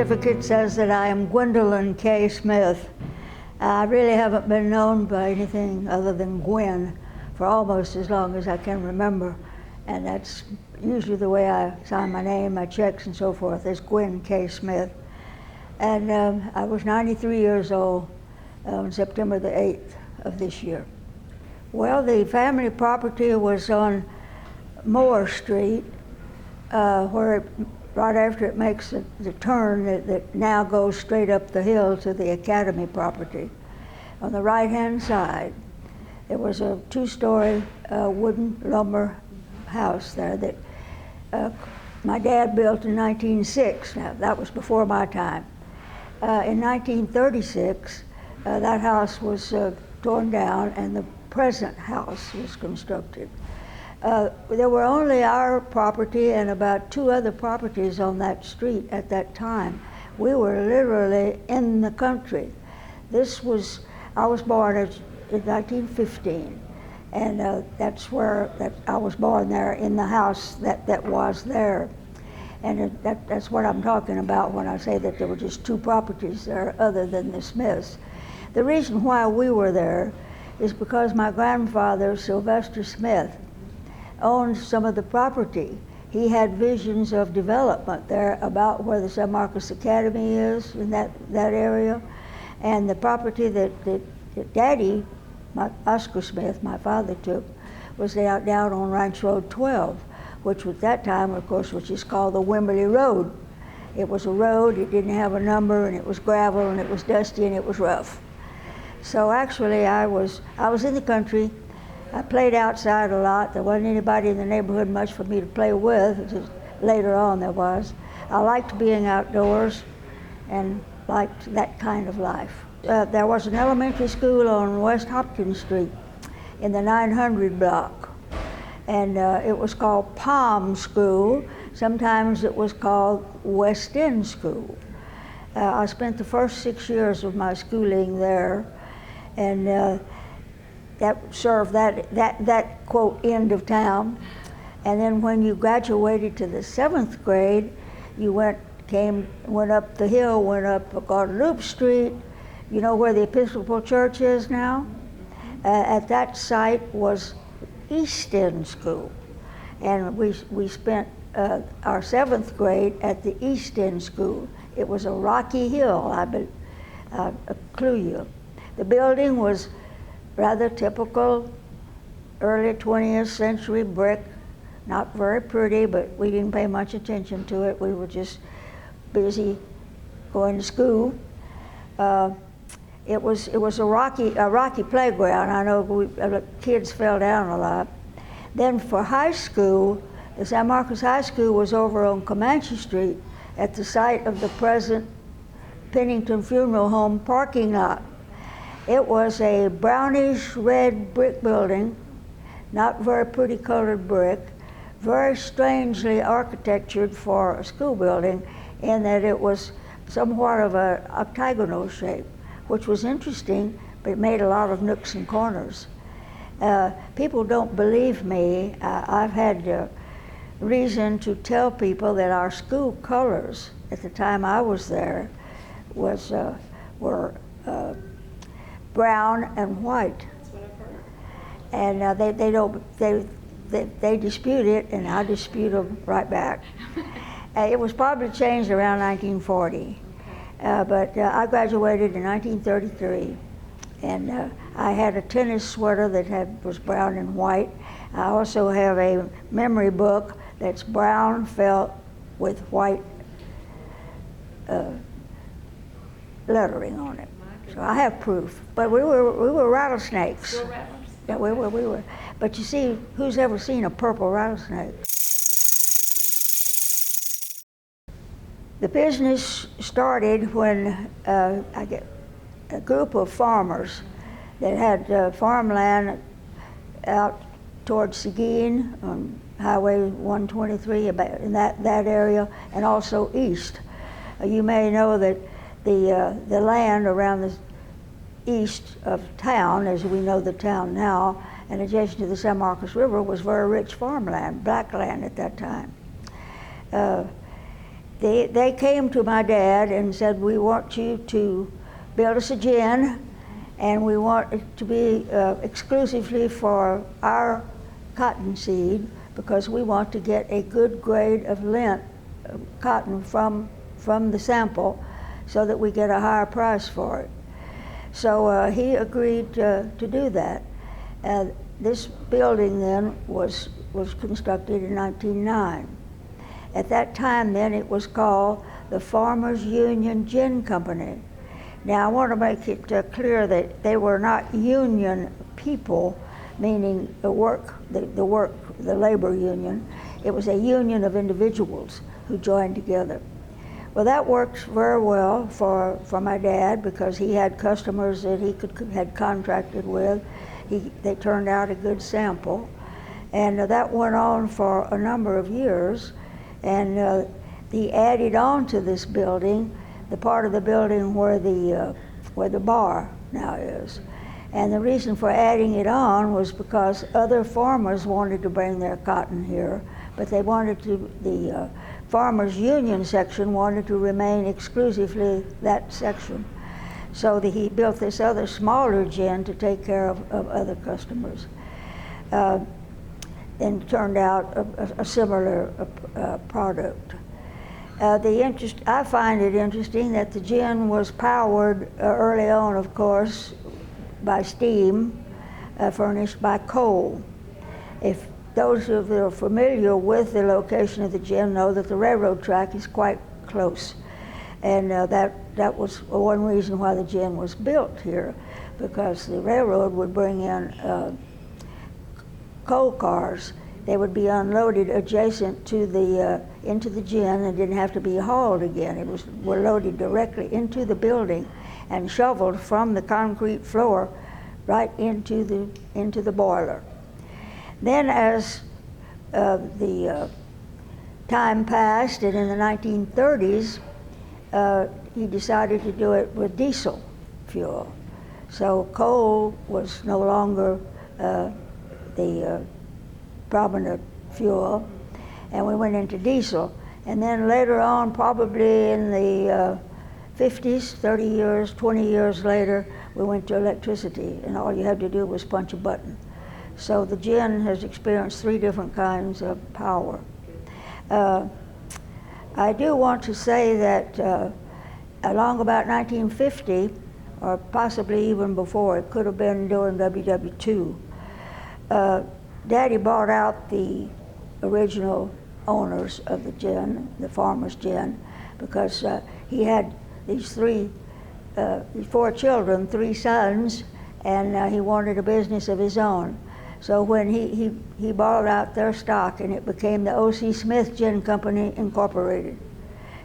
certificate says that I am Gwendolyn K. Smith. I really haven't been known by anything other than Gwen for almost as long as I can remember. And that's usually the way I sign my name, my checks and so forth, is Gwen K. Smith. And I was 93 years old on September the 8th of this year. Well, the family property was on Moore Street, where right after it makes the turn that now goes straight up the hill to the Academy property. On the right-hand side, there was a two-story wooden lumber house there that my dad built in 1906. Now, that was before my time. In 1936, that house was torn down and the present house was constructed. There were only our property and about 2 other properties on that street at that time. We were literally in the country. I was born in 1915, and that's where I was born there in the house that was there. And that's what I'm talking about when I say that there were just 2 properties there other than the Smiths. The reason why we were there is because my grandfather, Sylvester Smith, owned some of the property. He had visions of development there about where the San Marcos Academy is in that area. And the property that Daddy, Oscar Smith, my father, took was down on Ranch Road 12, which at that time, of course, was just called the Wimberley Road. It was a road, it didn't have a number, and it was gravel, and it was dusty, and it was rough. So actually, I was in the country. I played outside a lot. There wasn't anybody in the neighborhood much for me to play with. Just later on there was. I liked being outdoors and liked that kind of life. There was an elementary school on West Hopkins Street in the 900 block. And it was called Palm School. Sometimes it was called West End School. I spent the first 6 years of my schooling there, and that served that quote end of town. And then when you graduated to the 7th grade, you went up the hill, went up Guadalupe Street. You know where the Episcopal Church is now? At that site was East End School. And we spent our 7th grade at the East End School. It was a rocky hill, I'll clue you. The building was rather typical early 20th century brick, not very pretty, but we didn't pay much attention to it. We were just busy going to school. It was a rocky playground. I know kids fell down a lot. Then for high school, the San Marcos High School was over on Comanche Street at the site of the present Pennington Funeral Home parking lot. It was a brownish red brick building, not very pretty colored brick, very strangely architectured for a school building in that it was somewhat of an octagonal shape, which was interesting, but it made a lot of nooks and corners. People don't believe me. I've had reason to tell people that our school colors at the time I was there were brown and white. That's what I've heard. And they dispute it, and I dispute them right back. It was probably changed around 1940, but I graduated in 1933, and I had a tennis sweater that was brown and white. I also have a memory book that's brown felt with white lettering on it. So I have proof. But we were rattlesnakes. Still rattlers? Yeah, we were. But you see, who's ever seen a purple rattlesnake? The business started when I get a group of farmers that had farmland out towards Seguin on Highway 123, in that area, and also east. You may know that the land around the east of town, as we know the town now, and adjacent to the San Marcos River, was very rich farmland, black land at that time. they came to my dad and said, we want you to build us a gin, and we want it to be exclusively for our cottonseed, because we want to get a good grade of lint cotton from the sample so that we get a higher price for it. So he agreed to do that. This building then was constructed in 1909. At that time then it was called the Farmers Union Gin Company. Now I want to make it clear that they were not union people, meaning the labor union. It was a union of individuals who joined together. Well, that worked very well for my dad, because he had customers that he had contracted with. They turned out a good sample, and that went on for a number of years. And he added on to this building the part of the building where the bar now is. And the reason for adding it on was because other farmers wanted to bring their cotton here, but they wanted to, the Farmers Union section wanted to remain exclusively that section. So he built this other smaller gin to take care of other customers. And turned out a similar product. I find it interesting that the gin was powered early on, of course, by steam, furnished by coal. If those who are familiar with the location of the gin know that the railroad track is quite close. And that was one reason why the gin was built here, because the railroad would bring in coal cars. They would be unloaded adjacent to into the gin and didn't have to be hauled again. Were loaded directly into the building and shoveled from the concrete floor right into the boiler. Then as the time passed, and in the 1930s, he decided to do it with diesel fuel. So coal was no longer the prominent fuel, and we went into diesel. And then later on, probably in the 50s, 30 years, 20 years later, we went to electricity, and all you had to do was punch a button. So the gin has experienced 3 different kinds of power. I do want to say that along about 1950, or possibly even before, it could have been during WW2, Daddy bought out the original owners of the gin, the Farmer's Gin, because he had these 4 children, 3 sons, and he wanted a business of his own. So when he bought out their stock, and it became the O.C. Smith Gin Company Incorporated,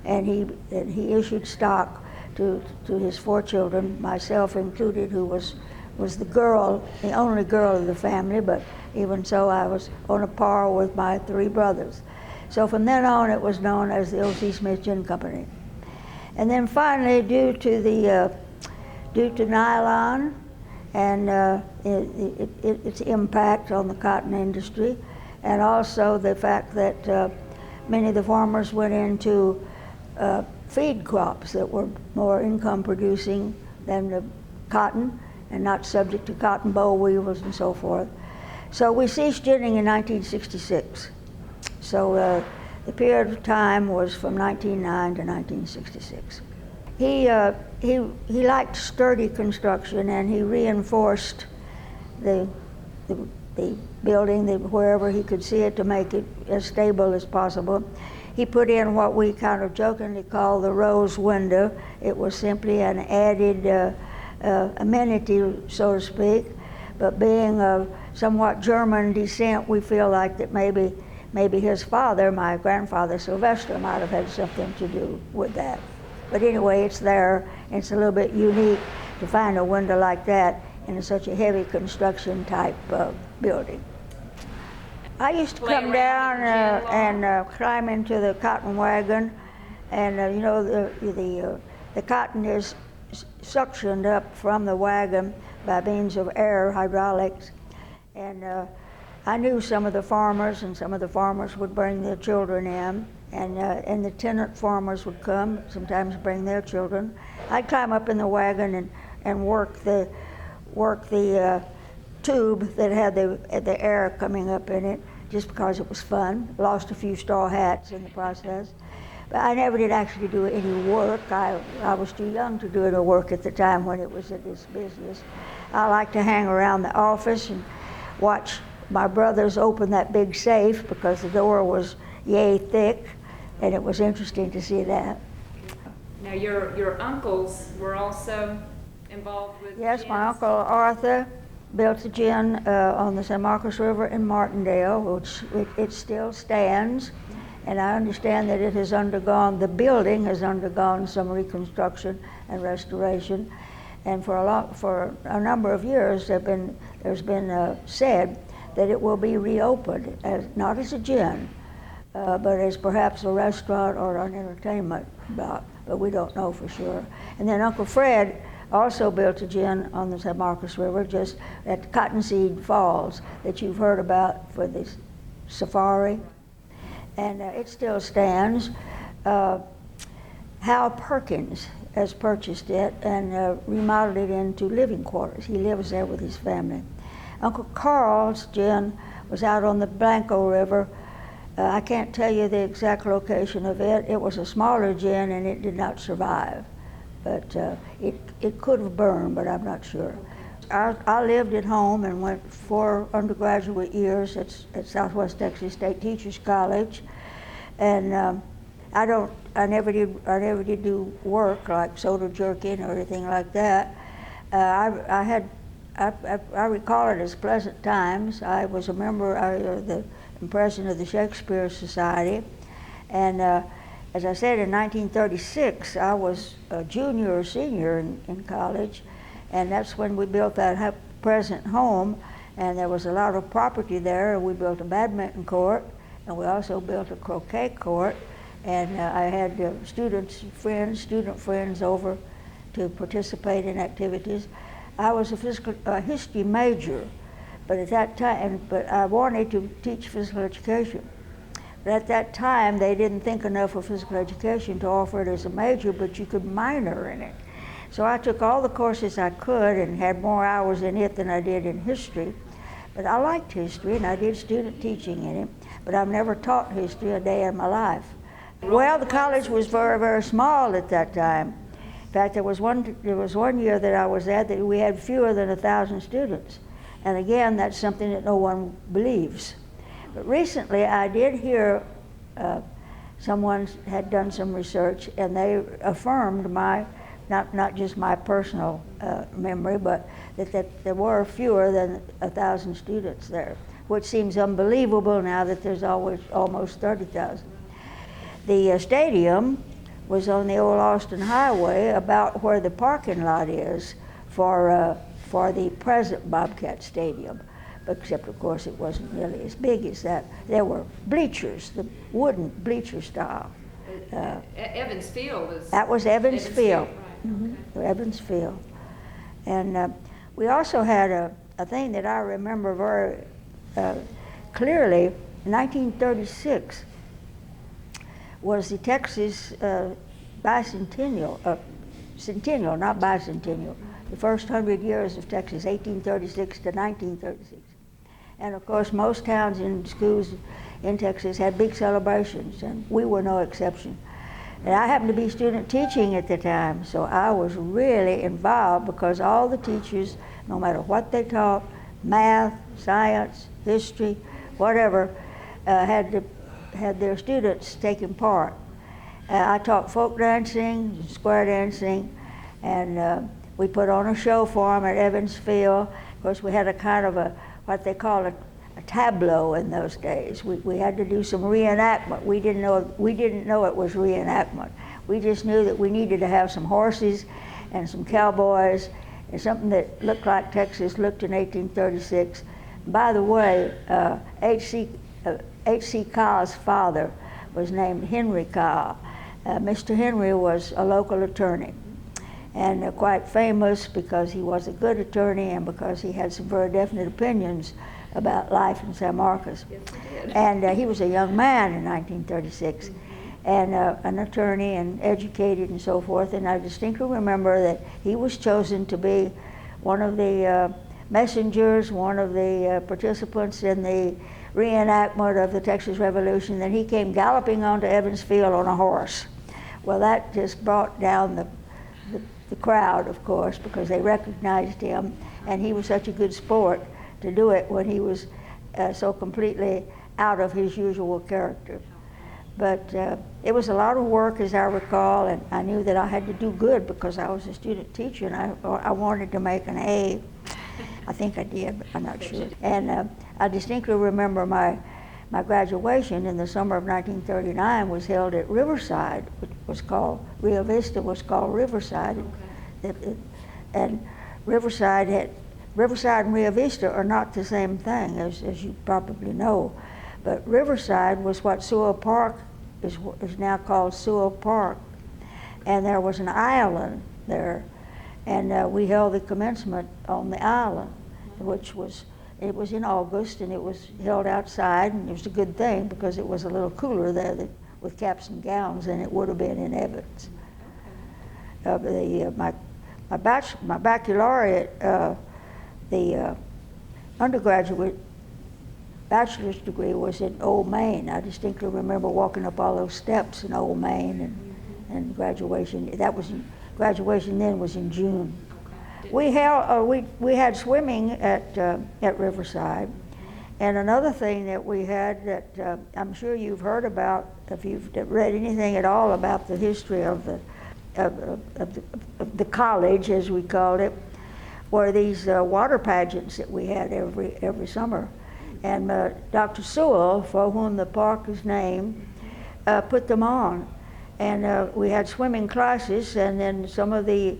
and he issued stock to his 4 children, myself included, who was the only girl of the family, but even so I was on a par with my 3 brothers. So from then on it was known as the O.C. Smith Gin Company. And then finally, due to nylon and its impact on the cotton industry, and also the fact that many of the farmers went into feed crops that were more income producing than the cotton, and not subject to cotton boll weevils and so forth. So we ceased ginning in 1966. So the period of time was from 1909 to 1966. He liked sturdy construction, and he reinforced the building wherever he could see it to make it as stable as possible. He put in what we kind of jokingly call the rose window. It was simply an added amenity, so to speak, but being of somewhat German descent, we feel like that maybe his father, my grandfather Sylvester, might have had something to do with that. But anyway, it's there, and it's a little bit unique to find a window like that in such a heavy construction type building. I used to come down and climb into the cotton wagon, and you know, the cotton is suctioned up from the wagon by means of air hydraulics. And I knew some of the farmers, and some of the farmers would bring their children in, And the tenant farmers would come, sometimes bring their children. I'd climb up in the wagon and work the tube that had the air coming up in it, just because it was fun. Lost a few straw hats in the process. But I never did actually do any work. I was too young to do any work at the time when it was in this business. I liked to hang around the office and watch my brothers open that big safe, because the door was yay thick, and it was interesting to see that. Now your uncles were also involved with Yes, gins? my Uncle Arthur built a gin on the San Marcos River in Martindale, which it still stands. And I understand that the building has undergone some reconstruction and restoration. And for a number of years, there's been said that it will be reopened, not as a gin, but as perhaps a restaurant or an entertainment block, but we don't know for sure. And then Uncle Fred also built a gin on the San Marcos River, just at Cottonseed Falls, that you've heard about for the safari. And it still stands. Hal Perkins has purchased it and remodeled it into living quarters. He lives there with his family. Uncle Carl's gin was out on the Blanco River. I can't tell you the exact location of it. It was a smaller gin and it did not survive. But it could have burned, but I'm not sure. I lived at home and went 4 undergraduate years at Southwest Texas State Teachers College, and I never did do work like soda jerking or anything like that. I recall it as pleasant times. I was a member of the president of the Shakespeare Society, and as I said, in 1936, I was a junior or senior in college, and that's when we built that present home, and there was a lot of property there. We built a badminton court, and we also built a croquet court, and I had student friends over to participate in activities. I was a history major, but at that time, I wanted to teach physical education. But at that time, they didn't think enough of physical education to offer it as a major, but you could minor in it. So I took all the courses I could and had more hours in it than I did in history. But I liked history, and I did student teaching in it, but I've never taught history a day in my life. Well, the college was very, very small at that time. In fact, there was one year that I was at that we had fewer than 1,000 students. And again, that's something that no one believes. But recently, I did hear someone had done some research, and they affirmed not just my personal memory, but that there were fewer than 1,000 students there, which seems unbelievable now that there's almost 30,000. The stadium was on the old Austin Highway, about where the parking lot is for the present Bobcat Stadium. Except, of course, it wasn't nearly as big as that. There were bleachers, the wooden bleacher style. Evans Field is... That was Evans Field. Right. Mm-hmm. Evans Field. And we also had a thing that I remember very clearly. In 1936 was the Texas bicentennial, centennial, not bicentennial, the first 100 years of Texas, 1836 to 1936. And of course, most towns and schools in Texas had big celebrations, and we were no exception. And I happened to be student teaching at the time, so I was really involved because all the teachers, no matter what they taught, math, science, history, whatever, had their students taking part. I taught folk dancing, square dancing, and we put on a show for them at Evans Field. Of course, we had a kind of what they call a tableau in those days. We had to do some reenactment. We didn't know it was reenactment. We just knew that we needed to have some horses and some cowboys and something that looked like Texas looked in 1836. By the way, H.C. Kyle's father was named Henry Kyle. Mr. Henry was a local attorney, and quite famous because he was a good attorney and because he had some very definite opinions about life in San Marcos. Yes, he did. And he was a young man in 1936. and an attorney and educated and so forth. And I distinctly remember that he was chosen to be one of the messengers, one of the participants in the reenactment of the Texas Revolution. Then he came galloping onto Evans Field on a horse. Well, that just brought down the crowd, of course, because they recognized him, and he was such a good sport to do it when he was so completely out of his usual character. But it was a lot of work, as I recall, and I knew that I had to do good because I was a student teacher, and I wanted to make an A. I think I did, but I'm not sure. And I distinctly remember my graduation in the summer of 1939 was held at Riverside, which was called, Rio Vista was called Riverside. Okay. And Riverside and Rio Vista are not the same thing, as you probably know. But Riverside was what Sewell Park is now called Sewell Park. And there was an island there. And we held the commencement on the island, it was in August, and it was held outside, and it was a good thing because it was a little cooler there with caps and gowns than it would have been in Evans. My baccalaureate, the undergraduate bachelor's degree was in Old Main. I distinctly remember walking up all those steps in Old Main and graduation. Graduation then was in June. We had swimming at Riverside, and another thing that we had that I'm sure you've heard about if you've read anything at all about the history of the college, as we called it, were these water pageants that we had every summer. And Dr. Sewell, for whom the park is named, put them on. And we had swimming classes, and then some of the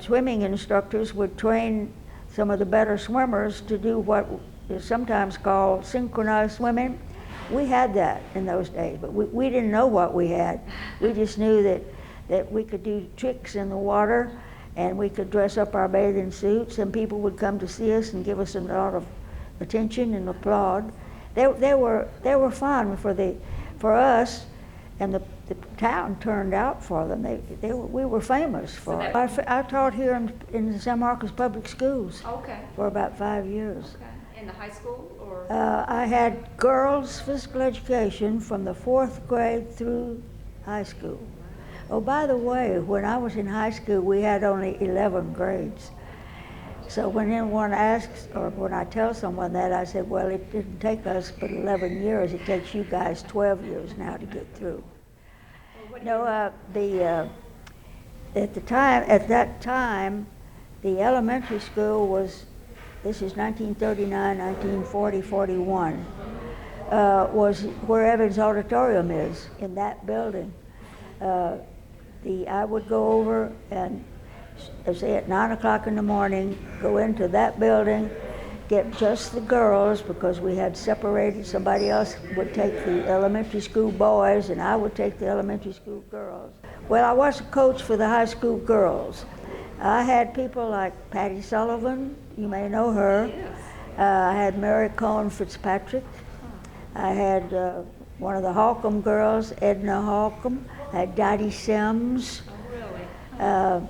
swimming instructors would train some of the better swimmers to do what is sometimes called synchronized swimming. We had that in those days, but we didn't know what we had. We just knew that we could do tricks in the water, and we could dress up our bathing suits, and people would come to see us and give us a lot of attention and applaud. They were fun for us, and the town turned out for them. We were famous for it. I taught here in the San Marcos Public Schools. Okay. For about 5 years. Okay. In the high school, or? I had girls' physical education from the 4th grade through high school. Oh, by the way, when I was in high school, we had only 11 grades. So when anyone asks, or when I tell someone that, I said, well, it didn't take us but 11 years. It takes you guys 12 years now to get through. No, at that time, the elementary school was, this is 1939, 1940, 41, was where Evans Auditorium is, in that building. I would go over and, say at 9 o'clock in the morning, go into that building, get just the girls, because we had separated. Somebody else would take the elementary school boys, and I would take the elementary school girls. Well, I was a coach for the high school girls. I had people like Patty Sullivan, you may know her. Yes. I had Mary Cohen Fitzpatrick. I had one of the Holcomb girls, Edna Holcomb. I had Dottie Sims. Oh, really?